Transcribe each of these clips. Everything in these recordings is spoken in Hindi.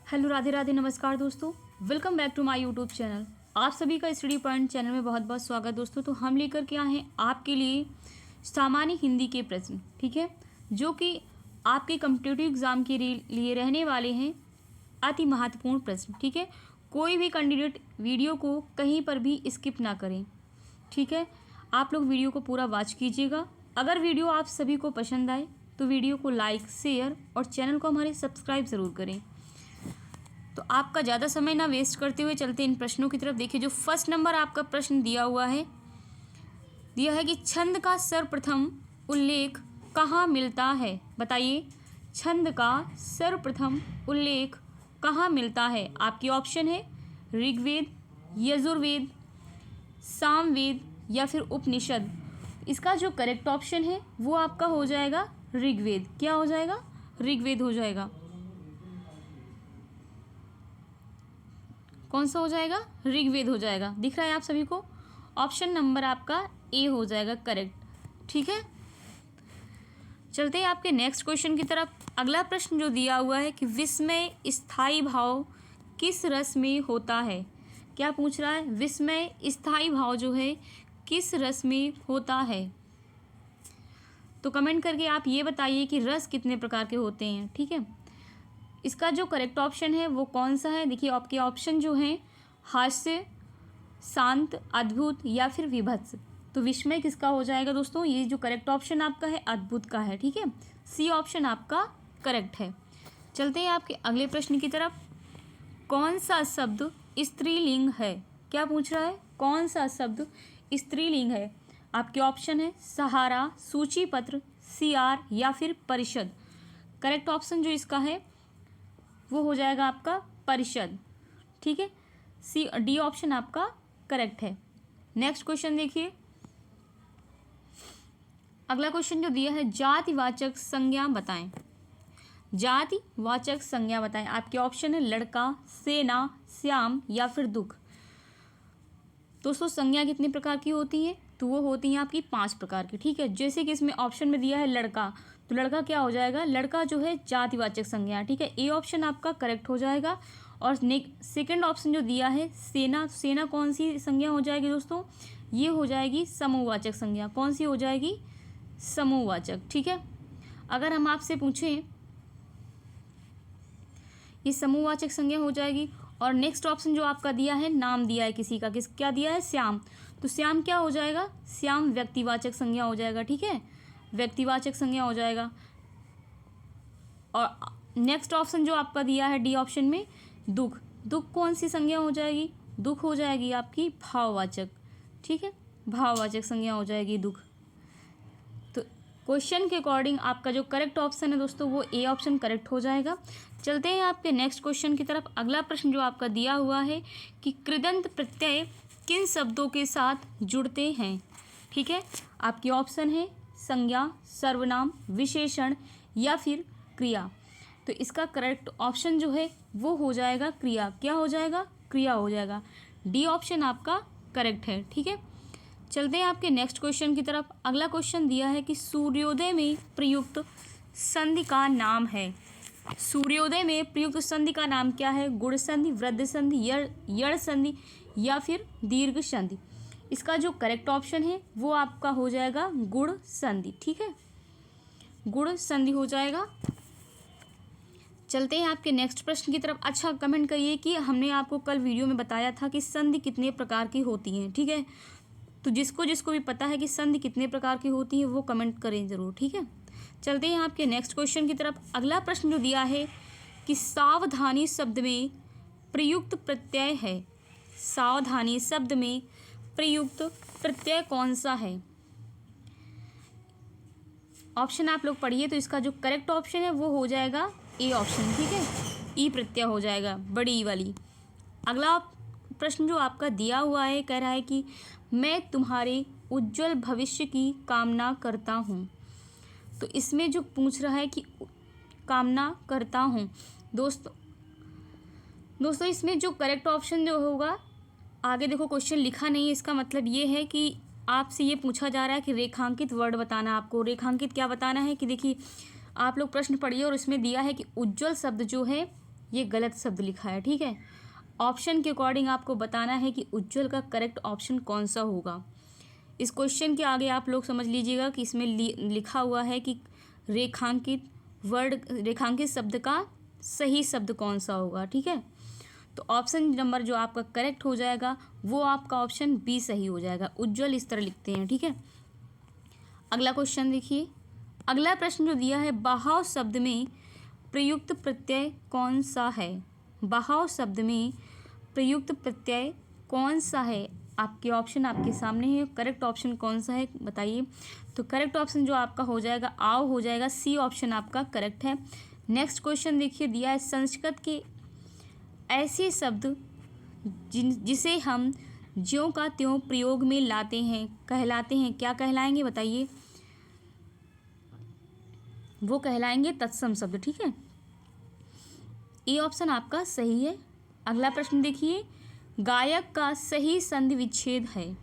हेलो, राधे राधे, नमस्कार दोस्तों। Welcome back to my YouTube channel. आप सभी का स्टडी पॉइंट चैनल में बहुत बहुत स्वागत दोस्तों। तो हम लेकर के आए हैं आपके लिए सामान्य हिंदी के प्रश्न, ठीक है, जो कि आपके कॉम्पिटिटिव एग्ज़ाम के लिए रहने वाले हैं अति महत्वपूर्ण प्रश्न, ठीक है। कोई भी कैंडिडेट वीडियो को कहीं पर भी स्किप ना करें, ठीक है। आप लोग वीडियो को पूरा वॉच कीजिएगा। अगर वीडियो आप सभी को पसंद आए तो वीडियो को लाइक, शेयर और चैनल को हमारे सब्सक्राइब ज़रूर करें। तो आपका ज़्यादा समय ना वेस्ट करते हुए चलते इन प्रश्नों की तरफ। देखिए, जो फर्स्ट नंबर आपका प्रश्न दिया है कि छंद का सर्वप्रथम उल्लेख कहाँ मिलता है। बताइए, छंद का सर्वप्रथम उल्लेख कहाँ मिलता है। आपकी ऑप्शन है ऋग्वेद, यजुर्वेद, सामवेद या फिर उपनिषद। इसका जो करेक्ट ऑप्शन है वो आपका हो जाएगा ऋग्वेद। क्या हो जाएगा? ऋग्वेद हो जाएगा। कौन सा हो जाएगा? ऋग्वेद हो जाएगा। दिख रहा है आप सभी को? ऑप्शन नंबर आपका ए हो जाएगा करेक्ट, ठीक है। चलते हैं आपके नेक्स्ट क्वेश्चन की तरफ। अगला प्रश्न जो दिया हुआ है कि विस्मय स्थायी भाव किस रस में होता है। क्या पूछ रहा है? विस्मय स्थायी भाव जो है किस रस में होता है। तो कमेंट करके आप ये बताइए कि रस कितने प्रकार के होते हैं, ठीक है। इसका जो करेक्ट ऑप्शन है वो कौन सा है? देखिए, आपके ऑप्शन जो हैं हास्य, शांत, अद्भुत या फिर विभत्स। तो विस्मय किसका हो जाएगा दोस्तों? ये जो करेक्ट ऑप्शन आपका है अद्भुत का है, ठीक है। सी ऑप्शन आपका करेक्ट है। चलते हैं आपके अगले प्रश्न की तरफ। कौन सा शब्द स्त्रीलिंग है? क्या पूछ रहा है? कौन सा शब्द स्त्रीलिंग है? आपके ऑप्शन है सहारा, सूचीपत्र, सियार या फिर परिषद। करेक्ट ऑप्शन जो इसका है वो हो जाएगा आपका परिषद, ठीक है। डी ऑप्शन आपका करेक्ट है। नेक्स्ट क्वेश्चन देखिए। अगला क्वेश्चन जो दिया है जातिवाचक संज्ञा बताएं। जातिवाचक संज्ञा बताएं। आपके ऑप्शन है लड़का, सेना, श्याम या फिर दुख। दोस्तों, संज्ञा कितने प्रकार की होती है? तो वो होती हैं आपकी 5 प्रकार की, ठीक है। जैसे कि इसमें ऑप्शन में दिया है लड़का, तो लड़का क्या हो जाएगा? लड़का जो है जातिवाचक संज्ञा, ठीक है। ए ऑप्शन आपका करेक्ट हो जाएगा। और सेकंड ऑप्शन जो दिया है सेना, तो सेना कौन सी संज्ञा हो जाएगी दोस्तों? ये हो जाएगी समूहवाचक संज्ञा। कौन सी हो जाएगी? समूहवाचक, ठीक है। अगर हम आपसे पूछें, ये समूहवाचक संज्ञा हो जाएगी। और नेक्स्ट ऑप्शन जो आपका दिया है नाम दिया है किसी का, क्या दिया है? श्याम। तो श्याम क्या हो जाएगा? श्याम व्यक्तिवाचक संज्ञा हो जाएगा, ठीक है। व्यक्तिवाचक संज्ञा हो जाएगा। और नेक्स्ट ऑप्शन जो आपका दिया है डी ऑप्शन में दुख, दुख कौन सी संज्ञा हो जाएगी? दुख हो जाएगी आपकी भाववाचक, ठीक है। भाववाचक संज्ञा हो जाएगी दुख। तो क्वेश्चन के अकॉर्डिंग आपका जो करेक्ट ऑप्शन है दोस्तों वो ए ऑप्शन करेक्ट हो जाएगा। चलते हैं आपके नेक्स्ट क्वेश्चन की तरफ। अगला प्रश्न जो आपका दिया हुआ है कि कृदंत प्रत्यय किन शब्दों के साथ जुड़ते हैं, ठीक है। आपकी ऑप्शन है संज्ञा, सर्वनाम, विशेषण या फिर क्रिया। तो इसका करेक्ट ऑप्शन जो है वो हो जाएगा क्रिया। क्या हो जाएगा? क्रिया हो जाएगा। डी ऑप्शन आपका करेक्ट है, ठीक है। चलते हैं आपके नेक्स्ट क्वेश्चन की तरफ। अगला क्वेश्चन दिया है कि सूर्योदय में प्रयुक्त संधि का नाम है। सूर्योदय में प्रयुक्त संधि का नाम क्या है? गुण संधि, वृद्ध संधि, यड़ संधि या फिर दीर्घ संधि। इसका जो करेक्ट ऑप्शन है वो आपका हो जाएगा गुण संधि, ठीक है। गुण संधि हो जाएगा। चलते हैं आपके नेक्स्ट प्रश्न की तरफ। अच्छा, कमेंट करिए कि हमने आपको कल वीडियो में बताया था कि संधि कितने प्रकार की होती हैं, ठीक है। तो जिसको जिसको भी पता है कि संधि कितने प्रकार की होती है वो कमेंट करें ज़रूर, ठीक है। चलते हैं आपके नेक्स्ट क्वेश्चन की तरफ। अगला प्रश्न जो दिया है कि सावधानी शब्द में प्रयुक्त प्रत्यय है। सावधानी शब्द में प्रयुक्त प्रत्यय कौन सा है? ऑप्शन आप लोग पढ़िए। तो इसका जो करेक्ट ऑप्शन है वो हो जाएगा ए ऑप्शन, ठीक है। ई प्रत्यय हो जाएगा, बड़ी ई वाली। अगला प्रश्न जो आपका दिया हुआ है कह रहा है कि मैं तुम्हारे उज्जवल भविष्य की कामना करता हूँ। तो इसमें जो पूछ रहा है कि कामना करता हूँ, दोस्तों इसमें जो करेक्ट ऑप्शन जो होगा, आगे देखो क्वेश्चन लिखा नहीं है, इसका मतलब ये है कि आपसे ये पूछा जा रहा है कि रेखांकित वर्ड बताना। आपको रेखांकित क्या बताना है कि देखिए, आप लोग प्रश्न पढ़िए और इसमें दिया है कि उज्जवल शब्द जो है ये गलत शब्द लिखा है, ठीक है। ऑप्शन के अकॉर्डिंग आपको बताना है कि उज्ज्वल का करेक्ट ऑप्शन कौन सा होगा। इस क्वेश्चन के आगे आप लोग समझ लीजिएगा कि इसमें लिखा हुआ है कि रेखांकित शब्द का सही शब्द कौन सा होगा, ठीक है। तो ऑप्शन नंबर जो आपका करेक्ट हो जाएगा वो आपका ऑप्शन बी सही हो जाएगा। उज्ज्वल इस तरह लिखते हैं, ठीक है। अगला क्वेश्चन देखिए। अगला प्रश्न जो दिया है, बहाव शब्द में प्रयुक्त प्रत्यय कौन सा है। बहाव शब्द में प्रयुक्त प्रत्यय कौन सा है। आपके ऑप्शन आपके सामने है, करेक्ट ऑप्शन कौन सा है बताइए। तो करेक्ट ऑप्शन जो आपका हो जाएगा आओ हो जाएगा, सी ऑप्शन आपका करेक्ट है। नेक्स्ट क्वेश्चन देखिए, दिया है संस्कृत के ऐसे शब्द जिसे हम ज्यों का त्यों प्रयोग में लाते हैं कहलाते हैं, क्या कहलाएंगे बताइए। वो कहलाएंगे तत्सम शब्द, ठीक है। ए ऑप्शन आपका सही है। अगला प्रश्न देखिए, गायक का सही संधि विच्छेद है,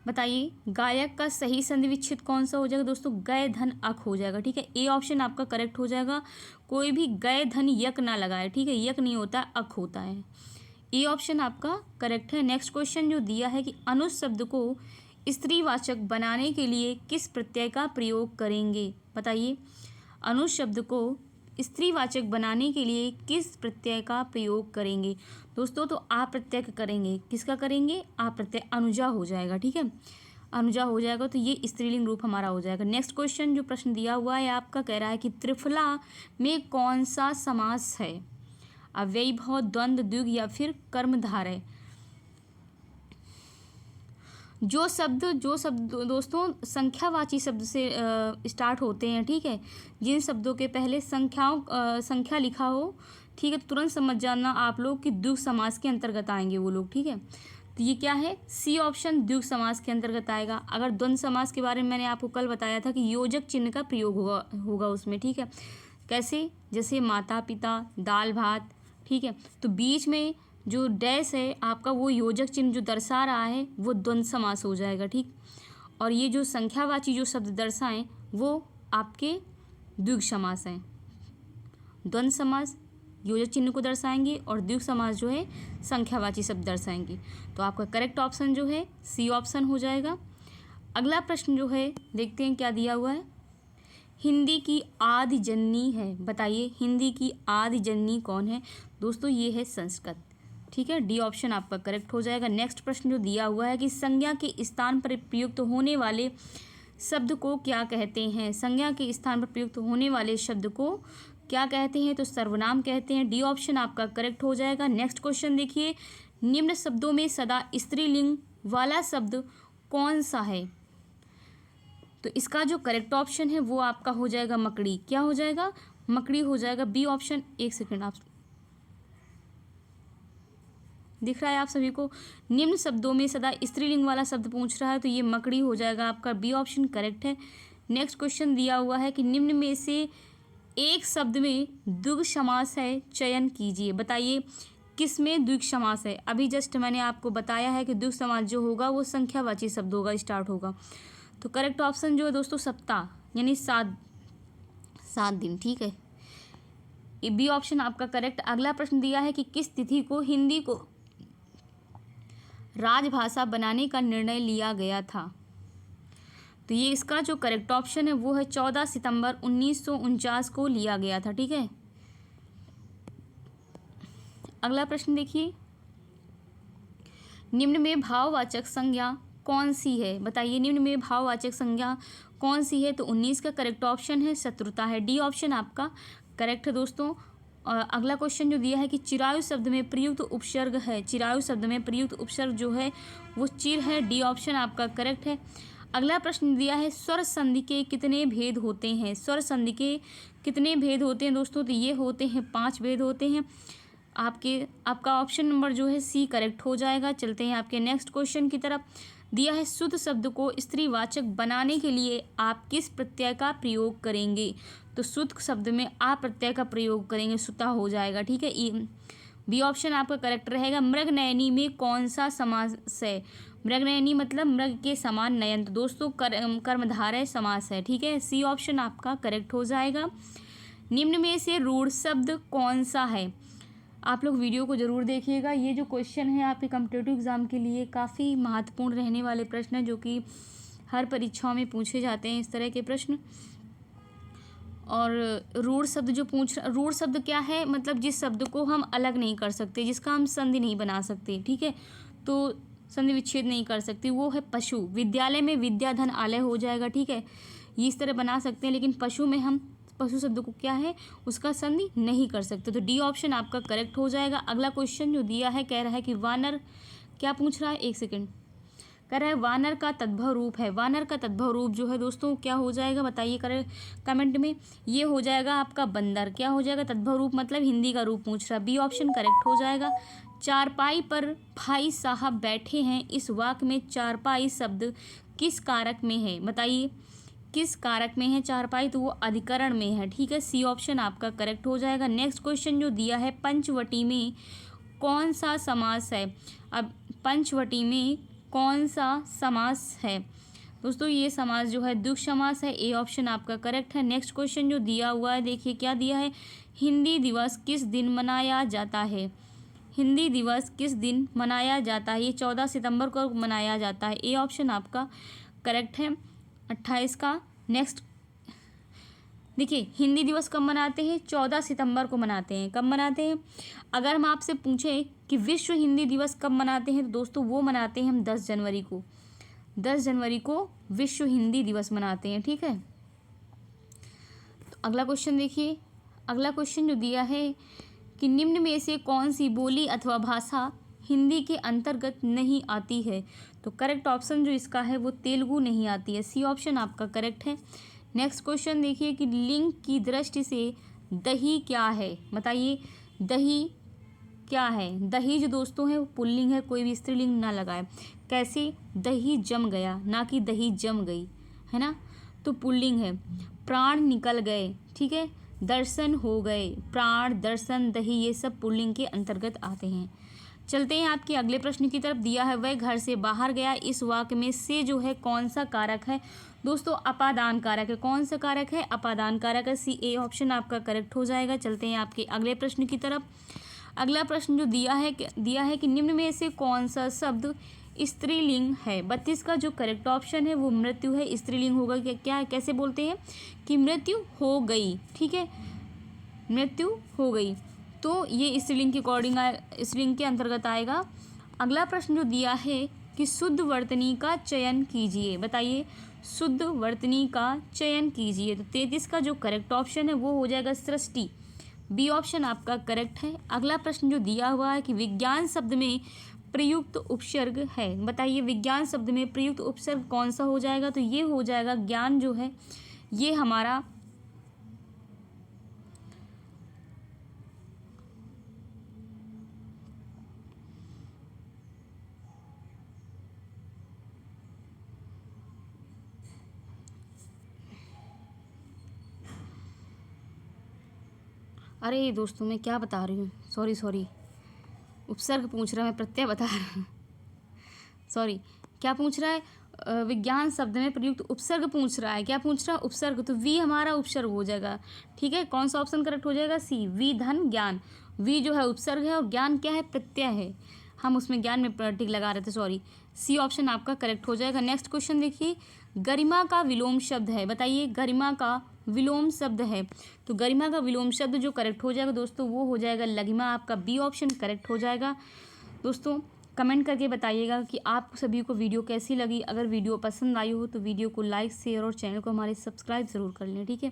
बताइए गायक का सही संधि विच्छेद कौन सा हो जाएगा दोस्तों। गय धन अक हो जाएगा, ठीक है। ए ऑप्शन आपका करेक्ट हो जाएगा। कोई भी गय धन यक ना लगाए, ठीक है, यक नहीं होता अक होता है। ए ऑप्शन आपका करेक्ट है। नेक्स्ट क्वेश्चन जो दिया है कि अनुज शब्द को स्त्रीवाचक बनाने के लिए किस प्रत्यय का प्रयोग करेंगे, बताइए। अनुज शब्द को स्त्रीवाचक बनाने के लिए किस प्रत्यय का प्रयोग करेंगे दोस्तों। तो आ प्रत्यय करेंगे, किसका करेंगे, आ प्रत्यय, अनुजा हो जाएगा, ठीक है। अनुजा हो जाएगा तो ये स्त्रीलिंग रूप हमारा हो जाएगा। नेक्स्ट क्वेश्चन जो प्रश्न दिया हुआ है आपका कह रहा है कि त्रिफला में कौन सा समास है। अव्ययीभाव, द्वंद्व, द्विगु या फिर कर्मधारय। जो शब्द दोस्तों संख्यावाची शब्द से स्टार्ट होते हैं, ठीक है, जिन शब्दों के पहले संख्या लिखा हो, ठीक है, तुरंत समझ जाना आप लोग कि द्विगु समास के अंतर्गत आएंगे वो लोग, ठीक है। तो ये क्या है, सी ऑप्शन द्विगु समास के अंतर्गत आएगा। अगर द्वंद्व समास के बारे में मैंने आपको कल बताया था कि योजक चिन्ह का प्रयोग होगा उसमें, ठीक है। कैसे, जैसे माता पिता, दाल भात, ठीक है। तो बीच में जो डैश है आपका वो योजक चिन्ह जो दर्शा रहा है वो द्वंद्व समास हो जाएगा, ठीक। और ये जो संख्यावाची जो शब्द दर्शाएं वो आपके द्विगु समास हैं। द्वंद्व समास योजक चिन्ह को दर्शाएंगे और द्विगु समास जो है संख्यावाची शब्द दर्शाएंगे। तो आपका करेक्ट ऑप्शन जो है सी ऑप्शन हो जाएगा। अगला प्रश्न जो है देखते हैं क्या दिया हुआ है। हिंदी की आदि जननी है, बताइए हिंदी की आदि जननी कौन है दोस्तों। ये है संस्कृत, ठीक है। डी ऑप्शन आपका करेक्ट हो जाएगा। नेक्स्ट प्रश्न जो दिया हुआ है कि संज्ञा के स्थान पर प्रयुक्त होने वाले शब्द को क्या कहते हैं। संज्ञा के स्थान पर प्रयुक्त होने वाले शब्द को क्या कहते हैं, तो सर्वनाम कहते हैं। डी ऑप्शन आपका करेक्ट हो जाएगा। नेक्स्ट क्वेश्चन देखिए, निम्न शब्दों में सदा स्त्रीलिंग वाला शब्द कौन सा है। तो इसका जो करेक्ट ऑप्शन है वो आपका हो जाएगा मकड़ी। क्या हो जाएगा, मकड़ी हो जाएगा। बी ऑप्शन, एक सेकेंड, आप दिख रहा है आप सभी को। निम्न शब्दों में सदा स्त्रीलिंग वाला शब्द पूछ रहा है तो ये मकड़ी हो जाएगा आपका। बी ऑप्शन करेक्ट है। नेक्स्ट क्वेश्चन दिया हुआ है कि निम्न में से एक शब्द में द्विगु समास है, चयन कीजिए, बताइए किस में द्विगु समास है। अभी जस्ट मैंने आपको बताया है कि द्विगु समास जो होगा वो संख्यावाची शब्द होगा, स्टार्ट होगा। तो करेक्ट ऑप्शन जो है दोस्तों सप्ताह, यानी 7 दिन, ठीक है। बी ऑप्शन आपका करेक्ट। अगला प्रश्न दिया है कि किस तिथि को हिंदी को राजभाषा बनाने का निर्णय लिया गया था। तो ये इसका जो करेक्ट ऑप्शन है वो है 14 सितंबर 1949 को लिया गया था, ठीक है। अगला प्रश्न देखिए, निम्न में भाववाचक संज्ञा कौन सी है, बताइए निम्न में भाववाचक संज्ञा कौन सी है। तो 19 का करेक्ट ऑप्शन है शत्रुता है। डी ऑप्शन आपका करेक्ट है दोस्तों। अगला क्वेश्चन जो दिया है कि चिरायु शब्द में प्रयुक्त उपसर्ग है। चिरायु शब्द में प्रयुक्त उपसर्ग जो है वो चिर है। डी ऑप्शन आपका करेक्ट है। अगला प्रश्न दिया है स्वर संधि के कितने भेद होते हैं। स्वर संधि के कितने भेद होते हैं दोस्तों। तो ये होते हैं 5 भेद होते हैं। आपका ऑप्शन नंबर जो है सी करेक्ट हो जाएगा। चलते हैं आपके नेक्स्ट क्वेश्चन की तरफ। दिया है शुद्ध शब्द को स्त्रीवाचक बनाने के लिए आप किस प्रत्यय का प्रयोग करेंगे। तो शुद्ध शब्द में आ प्रत्यय का प्रयोग करेंगे, सुता हो जाएगा, ठीक है। बी ऑप्शन आपका करेक्ट रहेगा। मृगनयनी में कौन सा समास है। मृगनयनी मतलब मृग के समान नयन, तो दोस्तों कर्मधारय समास है, ठीक है। सी ऑप्शन आपका करेक्ट हो जाएगा। निम्न में से रूढ़ शब्द कौन सा है? आप लोग वीडियो को ज़रूर देखिएगा। ये जो क्वेश्चन है आपके कॉम्पिटिटिव एग्ज़ाम के लिए काफ़ी महत्वपूर्ण रहने वाले प्रश्न हैं, जो कि हर परीक्षाओं में पूछे जाते हैं इस तरह के प्रश्न। और रूढ़ शब्द जो रूढ़ शब्द क्या है? मतलब जिस शब्द को हम अलग नहीं कर सकते, जिसका हम संधि नहीं बना सकते, ठीक है, तो संधि विच्छेद नहीं कर सकते, वो है पशु। विद्यालय में विद्याधन आलय हो जाएगा, ठीक है, ये इस तरह बना सकते हैं, लेकिन पशु में हम पशु शब्द को क्या है, उसका संधि नहीं कर सकते। तो डी ऑप्शन आपका करेक्ट हो जाएगा। अगला क्वेश्चन जो दिया है, कह रहा है कि वानर, क्या पूछ रहा है, एक सेकेंड, कह रहा है वानर का तद्भव रूप है। वानर का तद्भव रूप जो है दोस्तों क्या हो जाएगा, बताइए करे कमेंट में। ये हो जाएगा आपका बंदर। क्या हो जाएगा, तद्भव रूप मतलब हिंदी का रूप पूछ रहा है, बी ऑप्शन करेक्ट हो जाएगा। चारपाई पर भाई साहब बैठे हैं, इस वाक्य में चारपाई शब्द किस कारक में है, बताइए किस कारक में है चारपाई, तो वो अधिकरण में है, ठीक है, सी ऑप्शन आपका करेक्ट हो जाएगा। नेक्स्ट क्वेश्चन जो दिया है, पंचवटी में कौन सा समास है? अब पंचवटी में कौन सा समास है दोस्तों? ये समास जो है द्विगु समास है, ए ऑप्शन आपका करेक्ट है। नेक्स्ट क्वेश्चन जो दिया हुआ है, देखिए क्या दिया है, हिंदी दिवस किस दिन मनाया जाता है? हिंदी दिवस किस दिन मनाया जाता है? ये 14 सितंबर को मनाया जाता है, ए ऑप्शन आपका करेक्ट है, 28 का। नेक्स्ट देखिए, हिंदी दिवस कब मनाते हैं? 14 सितंबर को मनाते हैं। कब मनाते हैं? अगर हम आपसे पूछें कि विश्व हिंदी दिवस कब मनाते हैं, तो दोस्तों वो मनाते हैं हम 10 जनवरी को। 10 जनवरी को विश्व हिंदी दिवस मनाते हैं, ठीक है। तो अगला क्वेश्चन देखिए, अगला क्वेश्चन जो दिया है कि निम्न में से कौन सी बोली अथवा भाषा हिंदी के अंतर्गत नहीं आती है? तो करेक्ट ऑप्शन जो इसका है वो तेलुगु नहीं आती है, सी ऑप्शन आपका करेक्ट है। नेक्स्ट क्वेश्चन देखिए कि लिंग की दृष्टि से दही क्या है, बताइए दही क्या है? दही जो दोस्तों है वो पुल्लिंग है, कोई भी स्त्रीलिंग ना लगाए। कैसे? दही जम गया, ना कि दही जम गई, है ना, तो पुल्लिंग है। प्राण निकल गए, ठीक है, दर्शन हो गए, प्राण, दर्शन, दही, ये सब पुल्लिंग के अंतर्गत आते हैं। चलते हैं आपके अगले प्रश्न की तरफ। दिया है वह घर से बाहर गया, इस वाक्य में से जो है कौन सा कारक है? दोस्तों अपादान कारक है। कौन सा कारक है? अपादान कारक है, सी ए ऑप्शन आपका करेक्ट हो जाएगा। चलते हैं आपके अगले प्रश्न की तरफ। अगला प्रश्न जो दिया है कि निम्न में से कौन सा शब्द स्त्रीलिंग है? 32 का जो करेक्ट ऑप्शन है वो मृत्यु है। स्त्रीलिंग होगा क्या, कैसे बोलते हैं कि मृत्यु हो गई, ठीक है, मृत्यु हो गई, तो ये स्त्रीलिंग के अकॉर्डिंग स्त्रीलिंग के अंतर्गत आएगा। अगला प्रश्न जो दिया है कि शुद्ध वर्तनी का चयन कीजिए, बताइए शुद्ध वर्तनी का चयन कीजिए। तो 33 का जो करेक्ट ऑप्शन है वो हो जाएगा सृष्टि, बी ऑप्शन आपका करेक्ट है। अगला प्रश्न जो दिया हुआ है कि विज्ञान शब्द में प्रयुक्त उपसर्ग है, बताइए विज्ञान शब्द में प्रयुक्त उपसर्ग कौन सा हो जाएगा? तो ये हो जाएगा ज्ञान जो है ये हमारा अरे दोस्तों मैं क्या बता रही हूँ, सॉरी, उपसर्ग पूछ रहा है, मैं प्रत्यय बता रहा हूँ, सॉरी, क्या पूछ रहा है? विज्ञान शब्द में प्रयुक्त उपसर्ग पूछ रहा है। क्या पूछ रहा है? उपसर्ग, तो वी हमारा उपसर्ग हो जाएगा, ठीक है। कौन सा ऑप्शन करेक्ट हो जाएगा? सी, वी धन ज्ञान। वी जो है उपसर्ग है और ज्ञान क्या है? प्रत्यय है, हम उसमें ज्ञान में टिक लगा रहे थे, सॉरी, सी ऑप्शन आपका करेक्ट हो जाएगा। नेक्स्ट क्वेश्चन देखिए, गरिमा का विलोम शब्द है, बताइए गरिमा का विलोम शब्द है, तो गरिमा का विलोम शब्द जो करेक्ट हो जाएगा दोस्तों वो हो जाएगा लघिमा, आपका बी ऑप्शन करेक्ट हो जाएगा। दोस्तों कमेंट करके बताइएगा कि आप सभी को वीडियो कैसी लगी। अगर वीडियो पसंद आई हो तो वीडियो को लाइक, शेयर और चैनल को हमारे सब्सक्राइब ज़रूर कर लें, ठीक है।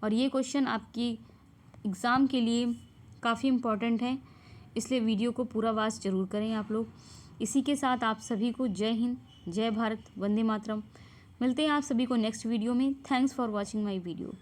और ये क्वेश्चन आपकी एग्ज़ाम के लिए काफ़ी इम्पॉर्टेंट है, इसलिए वीडियो को पूरा वॉच ज़रूर करें आप लोग। इसी के साथ आप सभी को जय हिंद, जय भारत, वंदे मातरम। मिलते हैं आप सभी को नेक्स्ट वीडियो में। Thanks for watching my video.